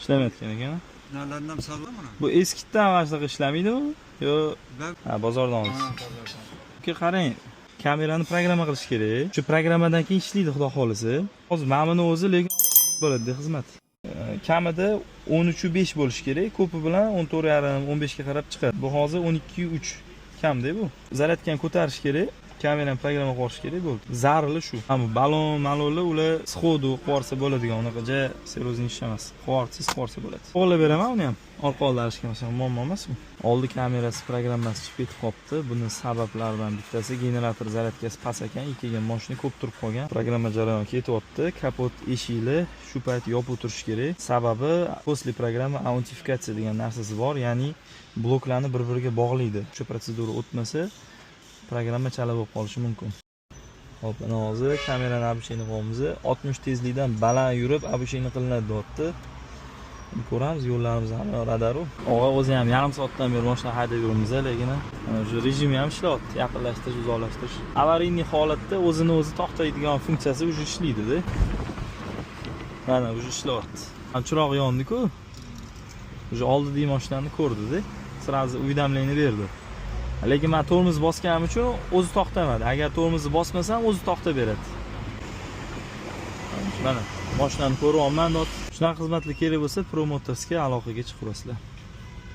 ishlamayotgan ekan. Narlardan ham sog'lami? Bu eskidan mana shunaqa ishlamaydi-ku? Yo, ha, bozordan olasiz. Qarang, kamerani programma qilish kerak. Shu programmadan keyin ishlaydi, xudo xolisa. Hozir mana buni o'zi lekin bo'ladi xizmat. Kamida 13.5 bo'lish kerak, ko'pi bilan 14.5, 15 ga qarab chiqadi. Bu hozir 12.3 kamda bu. Zaryadkani ko'tarish kerak. Kamerani programma qilish kerak bo'ldi. Zarli shu. Hamma balon-malonlar ular sxodu qorsa bo'ladigan, unaqa serozniy ish emas. Qorsa bo'ladi. Qo'lga beraman uni ham. Orqa oldirishga masalan muammo emas bu. Oldi kamerasi programmasi chiqib ketib qopti. Buning sabablaridan bittasi generator zaryadkasi past ekan, ikkiga mashina ko'p turib qolgan. Programma jarayoni ketyapti. Kapot eshikli shu payt yopib turish kerak. Sababi posli programma autentifikatsiya degan narsasi bor, ya'ni bloklarni bir-biriga bog'laydi. Shu protsedura o'tmasa programma chala bo'lib qolishi mumkin. Hop, ana hozir kamerani обучение qilamiz. 60 tezlikdan baland yurib обучение qilinadi deyapti. Ko'ramiz, yo'llarimiz hamma radaru. Og'a o'zi ham yarim soatdan beri mashina haydab yuribmiz, lekin shu rejimni ham ishlayapti, yaqinlashtirish, uzoqlashtirish. Avariyniy holatda o'zini o'zi to'xtaydigan funksiyasi уже ishlaydi-da. Mana уже ishlayapti. Chiroq yondi-ku. Уже oldidagi mashinani ko'rdi-da. Sirazi uydanlikni berdi. Lekin men tormoz bosganim uchun o'zi to'xtamadi. Agar tormozni bosmasam o'zi to'xtab beradi. Mana mashinani ko'ryapman. Shunaqa xizmatlar kerak bo'lsa, Promotorsga aloqaga chiqasizlar.